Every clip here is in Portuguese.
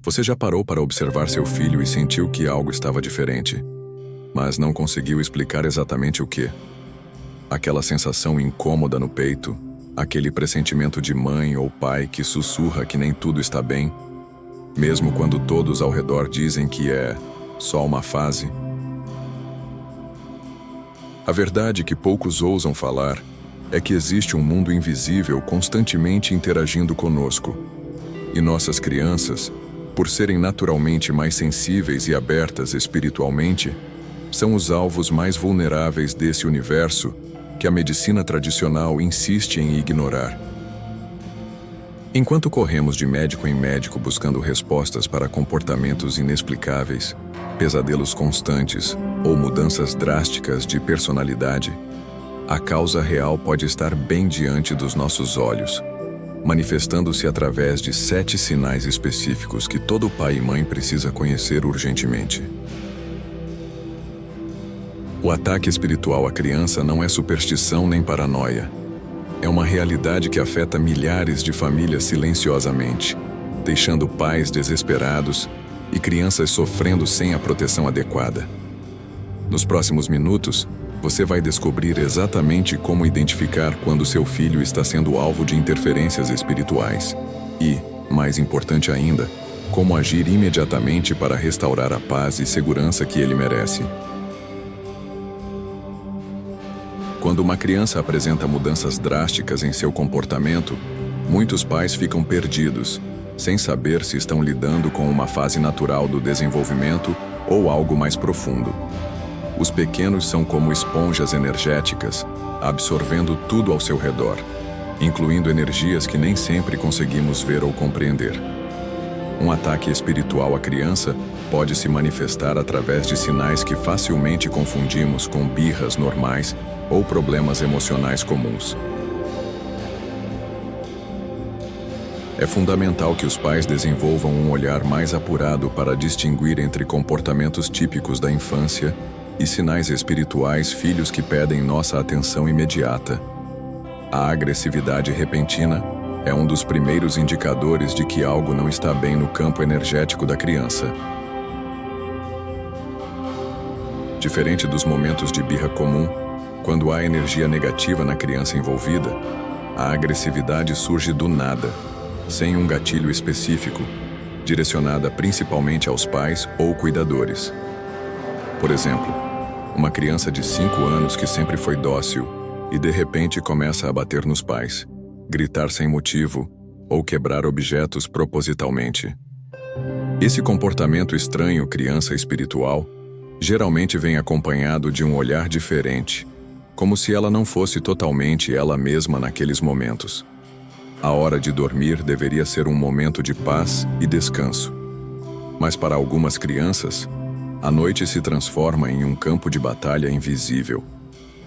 Você já parou para observar seu filho e sentiu que algo estava diferente, mas não conseguiu explicar exatamente o que? Aquela sensação incômoda no peito, aquele pressentimento de mãe ou pai que sussurra que nem tudo está bem, mesmo quando todos ao redor dizem que é só uma fase? A verdade que poucos ousam falar é que existe um mundo invisível constantemente interagindo conosco. E nossas crianças, por serem naturalmente mais sensíveis e abertas espiritualmente, são os alvos mais vulneráveis desse universo que a medicina tradicional insiste em ignorar. Enquanto corremos de médico em médico buscando respostas para comportamentos inexplicáveis, pesadelos constantes ou mudanças drásticas de personalidade, a causa real pode estar bem diante dos nossos olhos, manifestando-se através de 7 sinais específicos que todo pai e mãe precisa conhecer urgentemente. O ataque espiritual à criança não é superstição nem paranoia. É uma realidade que afeta milhares de famílias silenciosamente, deixando pais desesperados e crianças sofrendo sem a proteção adequada. Nos próximos minutos, você vai descobrir exatamente como identificar quando seu filho está sendo alvo de interferências espirituais e, mais importante ainda, como agir imediatamente para restaurar a paz e segurança que ele merece. Quando uma criança apresenta mudanças drásticas em seu comportamento, muitos pais ficam perdidos, sem saber se estão lidando com uma fase natural do desenvolvimento ou algo mais profundo. Os pequenos são como esponjas energéticas, absorvendo tudo ao seu redor, incluindo energias que nem sempre conseguimos ver ou compreender. Um ataque espiritual à criança pode se manifestar através de sinais que facilmente confundimos com birras normais ou problemas emocionais comuns. É fundamental que os pais desenvolvam um olhar mais apurado para distinguir entre comportamentos típicos da infância e sinais espirituais filhos que pedem nossa atenção imediata. A agressividade repentina é um dos primeiros indicadores de que algo não está bem no campo energético da criança. Diferente dos momentos de birra comum, quando há energia negativa na criança envolvida, a agressividade surge do nada, sem um gatilho específico, direcionada principalmente aos pais ou cuidadores. Por exemplo, uma criança de 5 anos que sempre foi dócil e de repente começa a bater nos pais, gritar sem motivo ou quebrar objetos propositalmente. Esse comportamento estranho criança espiritual geralmente vem acompanhado de um olhar diferente, como se ela não fosse totalmente ela mesma naqueles momentos. A hora de dormir deveria ser um momento de paz e descanso. Mas para algumas crianças, a noite se transforma em um campo de batalha invisível.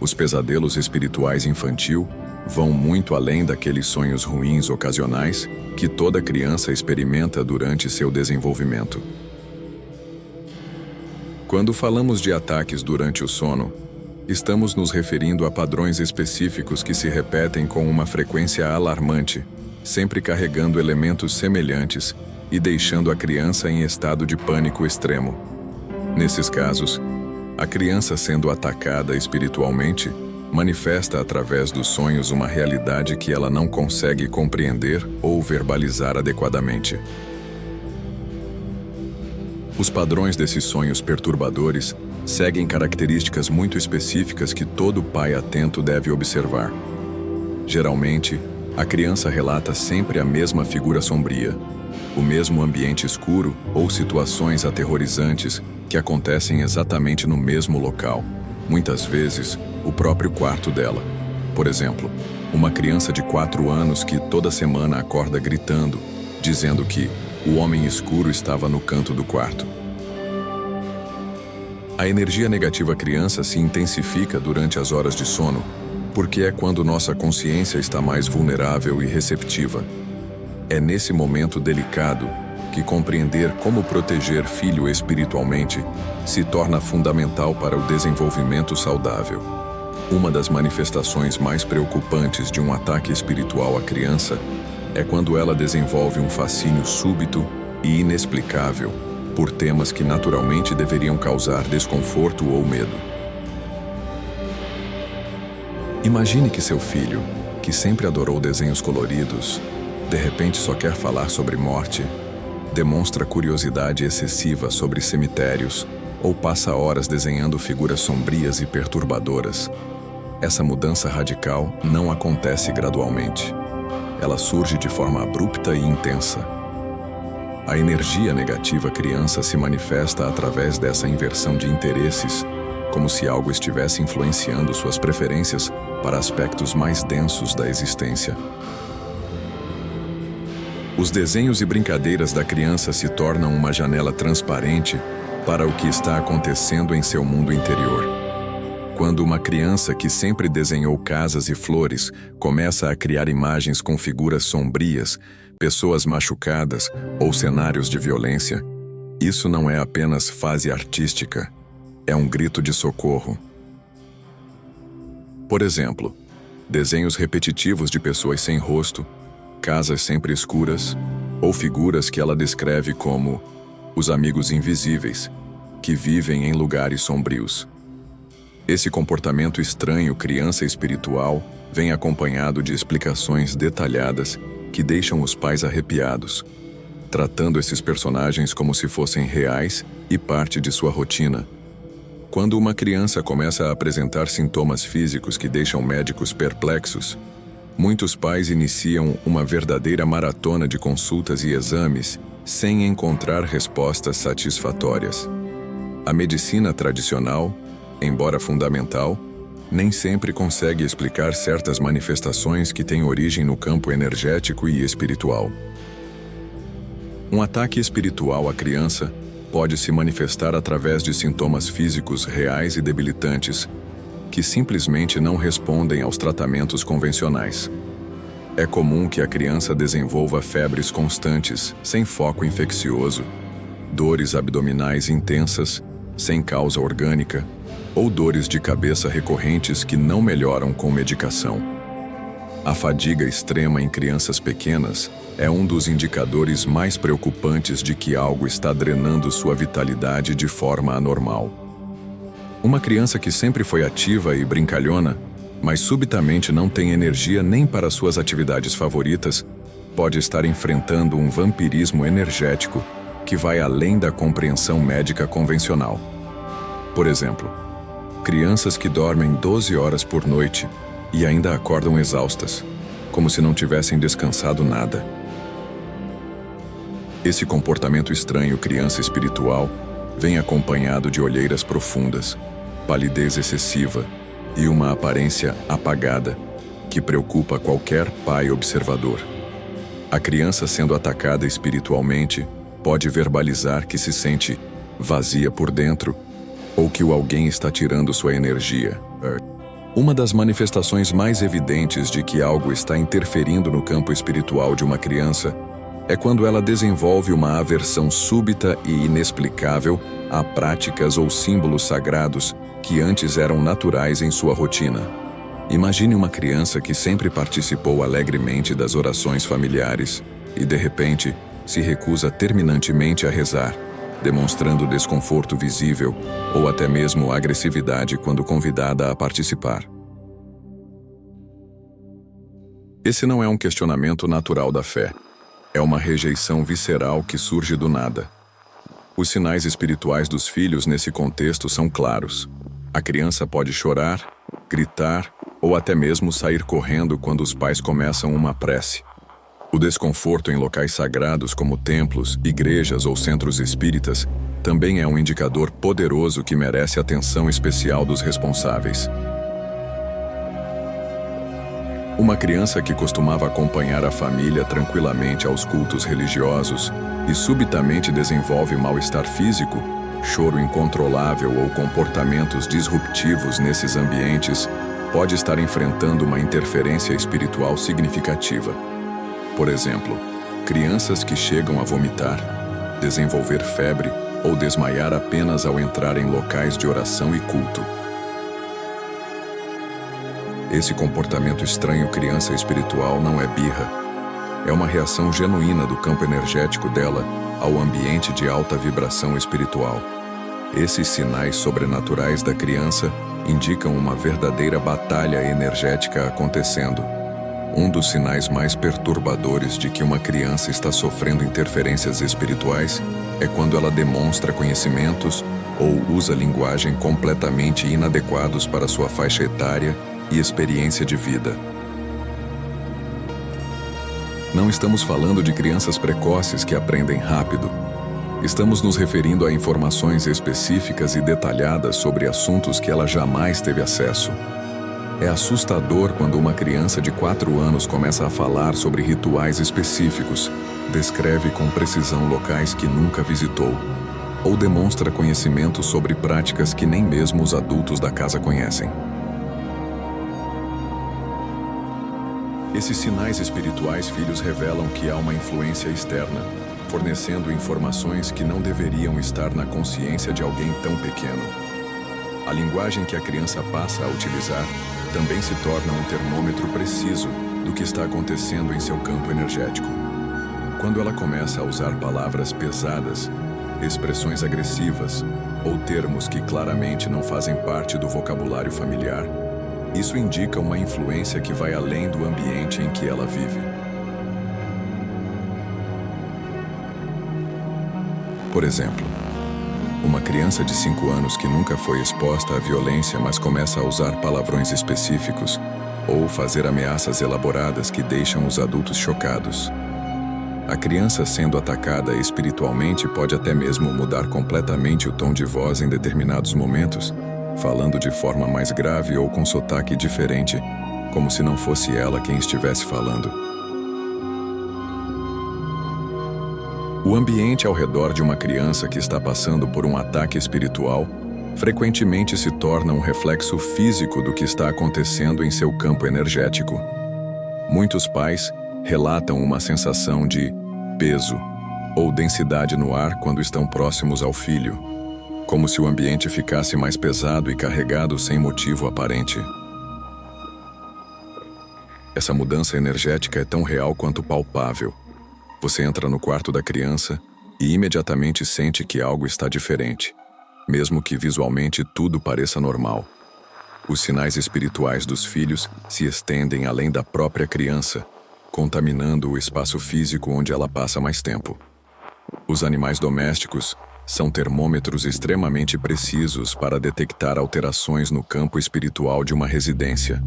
Os pesadelos espirituais infantil vão muito além daqueles sonhos ruins ocasionais que toda criança experimenta durante seu desenvolvimento. Quando falamos de ataques durante o sono, estamos nos referindo a padrões específicos que se repetem com uma frequência alarmante, sempre carregando elementos semelhantes e deixando a criança em estado de pânico extremo. Nesses casos, a criança sendo atacada espiritualmente manifesta através dos sonhos uma realidade que ela não consegue compreender ou verbalizar adequadamente. Os padrões desses sonhos perturbadores seguem características muito específicas que todo pai atento deve observar. Geralmente, a criança relata sempre a mesma figura sombria, o mesmo ambiente escuro ou situações aterrorizantes que acontecem exatamente no mesmo local, muitas vezes o próprio quarto dela. Por exemplo, uma criança de 4 anos que toda semana acorda gritando, dizendo que o homem escuro estava no canto do quarto. A energia negativa criança se intensifica durante as horas de sono, porque é quando nossa consciência está mais vulnerável e receptiva. É nesse momento delicado que compreender como proteger filho espiritualmente se torna fundamental para o desenvolvimento saudável. Uma das manifestações mais preocupantes de um ataque espiritual à criança é quando ela desenvolve um fascínio súbito e inexplicável por temas que naturalmente deveriam causar desconforto ou medo. Imagine que seu filho, que sempre adorou desenhos coloridos, de repente só quer falar sobre morte, demonstra curiosidade excessiva sobre cemitérios ou passa horas desenhando figuras sombrias e perturbadoras. Essa mudança radical não acontece gradualmente. Ela surge de forma abrupta e intensa. A energia negativa criança se manifesta através dessa inversão de interesses, como se algo estivesse influenciando suas preferências para aspectos mais densos da existência. Os desenhos e brincadeiras da criança se tornam uma janela transparente para o que está acontecendo em seu mundo interior. Quando uma criança que sempre desenhou casas e flores começa a criar imagens com figuras sombrias, pessoas machucadas ou cenários de violência, isso não é apenas fase artística, é um grito de socorro. Por exemplo, desenhos repetitivos de pessoas sem rosto, casas sempre escuras, ou figuras que ela descreve como os amigos invisíveis, que vivem em lugares sombrios. Esse comportamento estranho criança espiritual vem acompanhado de explicações detalhadas que deixam os pais arrepiados, tratando esses personagens como se fossem reais e parte de sua rotina. Quando uma criança começa a apresentar sintomas físicos que deixam médicos perplexos, muitos pais iniciam uma verdadeira maratona de consultas e exames sem encontrar respostas satisfatórias. A medicina tradicional, embora fundamental, nem sempre consegue explicar certas manifestações que têm origem no campo energético e espiritual. Um ataque espiritual à criança pode se manifestar através de sintomas físicos reais e debilitantes, que simplesmente não respondem aos tratamentos convencionais. É comum que a criança desenvolva febres constantes, sem foco infeccioso, dores abdominais intensas, sem causa orgânica, ou dores de cabeça recorrentes que não melhoram com medicação. A fadiga extrema em crianças pequenas é um dos indicadores mais preocupantes de que algo está drenando sua vitalidade de forma anormal. Uma criança que sempre foi ativa e brincalhona, mas subitamente não tem energia nem para suas atividades favoritas, pode estar enfrentando um vampirismo energético que vai além da compreensão médica convencional. Por exemplo, crianças que dormem 12 horas por noite e ainda acordam exaustas, como se não tivessem descansado nada. Esse comportamento estranho criança espiritual vem acompanhado de olheiras profundas, palidez excessiva e uma aparência apagada que preocupa qualquer pai observador. A criança sendo atacada espiritualmente pode verbalizar que se sente vazia por dentro ou que o alguém está tirando sua energia. Uma das manifestações mais evidentes de que algo está interferindo no campo espiritual de uma criança é quando ela desenvolve uma aversão súbita e inexplicável a práticas ou símbolos sagrados que antes eram naturais em sua rotina. Imagine uma criança que sempre participou alegremente das orações familiares e, de repente, se recusa terminantemente a rezar, demonstrando desconforto visível ou até mesmo agressividade quando convidada a participar. Esse não é um questionamento natural da fé. É uma rejeição visceral que surge do nada. Os sinais espirituais dos filhos nesse contexto são claros. A criança pode chorar, gritar ou até mesmo sair correndo quando os pais começam uma prece. O desconforto em locais sagrados como templos, igrejas ou centros espíritas também é um indicador poderoso que merece atenção especial dos responsáveis. Uma criança que costumava acompanhar a família tranquilamente aos cultos religiosos e subitamente desenvolve mal-estar físico, choro incontrolável ou comportamentos disruptivos nesses ambientes, pode estar enfrentando uma interferência espiritual significativa. Por exemplo, crianças que chegam a vomitar, desenvolver febre ou desmaiar apenas ao entrar em locais de oração e culto. Esse comportamento estranho criança espiritual não é birra. É uma reação genuína do campo energético dela ao ambiente de alta vibração espiritual. Esses sinais sobrenaturais da criança indicam uma verdadeira batalha energética acontecendo. Um dos sinais mais perturbadores de que uma criança está sofrendo interferências espirituais é quando ela demonstra conhecimentos ou usa linguagem completamente inadequados para sua faixa etária e experiência de vida. Não estamos falando de crianças precoces que aprendem rápido. Estamos nos referindo a informações específicas e detalhadas sobre assuntos que ela jamais teve acesso. É assustador quando uma criança de 4 anos começa a falar sobre rituais específicos, descreve com precisão locais que nunca visitou, ou demonstra conhecimento sobre práticas que nem mesmo os adultos da casa conhecem. Esses sinais espirituais filhos revelam que há uma influência externa, fornecendo informações que não deveriam estar na consciência de alguém tão pequeno. A linguagem que a criança passa a utilizar também se torna um termômetro preciso do que está acontecendo em seu campo energético. Quando ela começa a usar palavras pesadas, expressões agressivas ou termos que claramente não fazem parte do vocabulário familiar, isso indica uma influência que vai além do ambiente em que ela vive. Por exemplo, uma criança de 5 anos que nunca foi exposta à violência, mas começa a usar palavrões específicos ou fazer ameaças elaboradas que deixam os adultos chocados. A criança sendo atacada espiritualmente pode até mesmo mudar completamente o tom de voz em determinados momentos, falando de forma mais grave ou com sotaque diferente, como se não fosse ela quem estivesse falando. O ambiente ao redor de uma criança que está passando por um ataque espiritual frequentemente se torna um reflexo físico do que está acontecendo em seu campo energético. Muitos pais relatam uma sensação de peso ou densidade no ar quando estão próximos ao filho, como se o ambiente ficasse mais pesado e carregado sem motivo aparente. Essa mudança energética é tão real quanto palpável. Você entra no quarto da criança e imediatamente sente que algo está diferente, mesmo que visualmente tudo pareça normal. Os sinais espirituais dos filhos se estendem além da própria criança, contaminando o espaço físico onde ela passa mais tempo. Os animais domésticos são termômetros extremamente precisos para detectar alterações no campo espiritual de uma residência.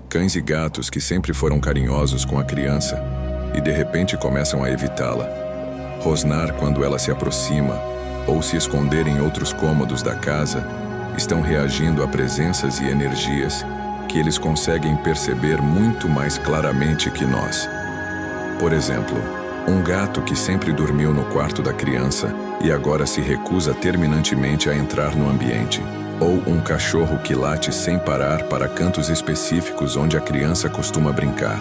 Cães e gatos que sempre foram carinhosos com a criança e de repente começam a evitá-la, rosnar quando ela se aproxima ou se esconder em outros cômodos da casa, estão reagindo a presenças e energias que eles conseguem perceber muito mais claramente que nós. Por exemplo, um gato que sempre dormiu no quarto da criança e agora se recusa terminantemente a entrar no ambiente. Ou um cachorro que late sem parar para cantos específicos onde a criança costuma brincar.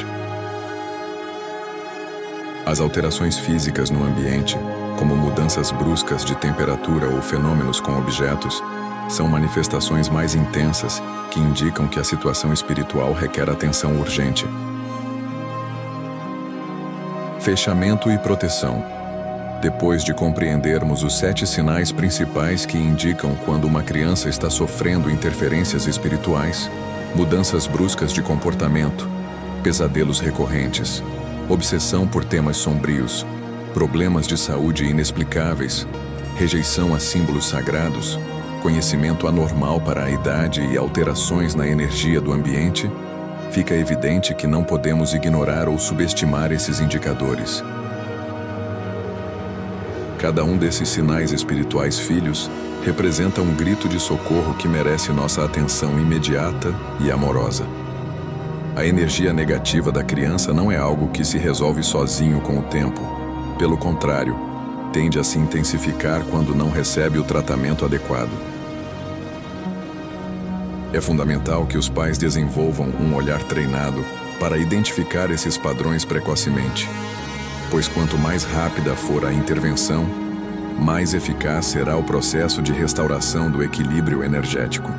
As alterações físicas no ambiente, como mudanças bruscas de temperatura ou fenômenos com objetos, são manifestações mais intensas que indicam que a situação espiritual requer atenção urgente. Fechamento e proteção. Depois de compreendermos os 7 sinais principais que indicam quando uma criança está sofrendo interferências espirituais, mudanças bruscas de comportamento, pesadelos recorrentes, obsessão por temas sombrios, problemas de saúde inexplicáveis, rejeição a símbolos sagrados, conhecimento anormal para a idade e alterações na energia do ambiente, fica evidente que não podemos ignorar ou subestimar esses indicadores. Cada um desses sinais espirituais filhos representa um grito de socorro que merece nossa atenção imediata e amorosa. A energia negativa da criança não é algo que se resolve sozinho com o tempo. Pelo contrário, tende a se intensificar quando não recebe o tratamento adequado. É fundamental que os pais desenvolvam um olhar treinado para identificar esses padrões precocemente, pois quanto mais rápida for a intervenção, mais eficaz será o processo de restauração do equilíbrio energético.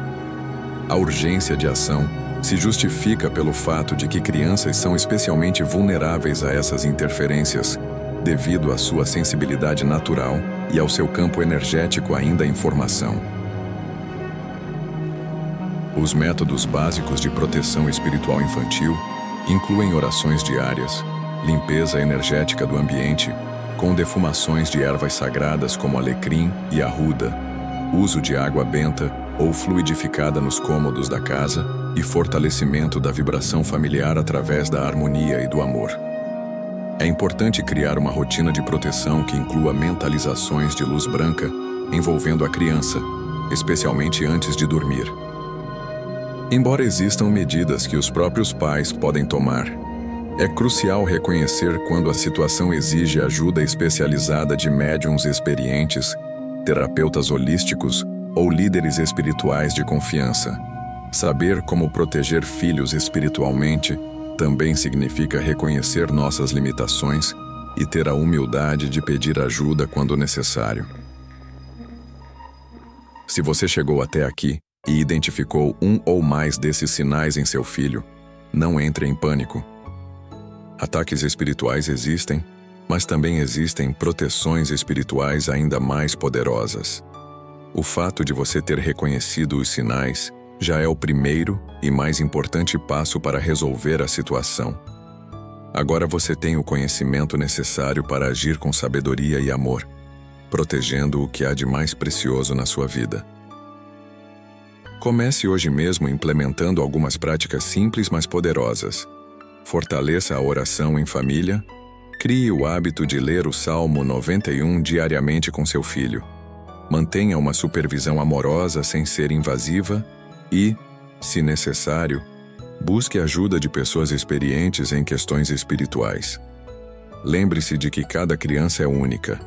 A urgência de ação Se justifica pelo fato de que crianças são especialmente vulneráveis a essas interferências, devido à sua sensibilidade natural e ao seu campo energético ainda em formação. Os métodos básicos de proteção espiritual infantil incluem orações diárias, limpeza energética do ambiente, com defumações de ervas sagradas como alecrim e arruda, uso de água benta ou fluidificada nos cômodos da casa e fortalecimento da vibração familiar através da harmonia e do amor. É importante criar uma rotina de proteção que inclua mentalizações de luz branca envolvendo a criança, especialmente antes de dormir. Embora existam medidas que os próprios pais podem tomar, é crucial reconhecer quando a situação exige ajuda especializada de médiuns experientes, terapeutas holísticos ou líderes espirituais de confiança. Saber como proteger filhos espiritualmente também significa reconhecer nossas limitações e ter a humildade de pedir ajuda quando necessário. Se você chegou até aqui e identificou um ou mais desses sinais em seu filho, não entre em pânico. Ataques espirituais existem, mas também existem proteções espirituais ainda mais poderosas. O fato de você ter reconhecido os sinais já é o primeiro e mais importante passo para resolver a situação. Agora você tem o conhecimento necessário para agir com sabedoria e amor, protegendo o que há de mais precioso na sua vida. Comece hoje mesmo implementando algumas práticas simples, mas poderosas. Fortaleça a oração em família. Crie o hábito de ler o Salmo 91 diariamente com seu filho. Mantenha uma supervisão amorosa sem ser invasiva e, se necessário, busque ajuda de pessoas experientes em questões espirituais. Lembre-se de que cada criança é única,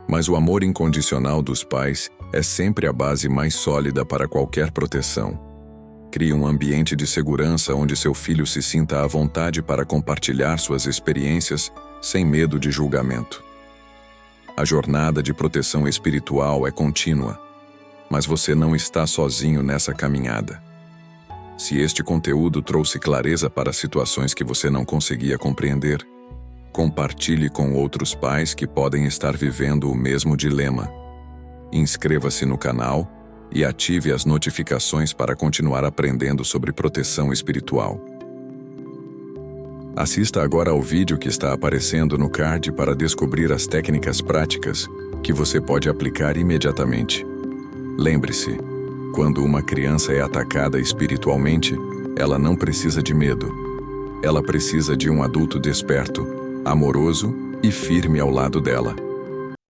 mas o amor incondicional dos pais é sempre a base mais sólida para qualquer proteção. Crie um ambiente de segurança onde seu filho se sinta à vontade para compartilhar suas experiências sem medo de julgamento. A jornada de proteção espiritual é contínua, mas você não está sozinho nessa caminhada. Se este conteúdo trouxe clareza para situações que você não conseguia compreender, compartilhe com outros pais que podem estar vivendo o mesmo dilema. Inscreva-se no canal e ative as notificações para continuar aprendendo sobre proteção espiritual. Assista agora ao vídeo que está aparecendo no card para descobrir as técnicas práticas que você pode aplicar imediatamente. Lembre-se, quando uma criança é atacada espiritualmente, ela não precisa de medo. Ela precisa de um adulto desperto, amoroso e firme ao lado dela.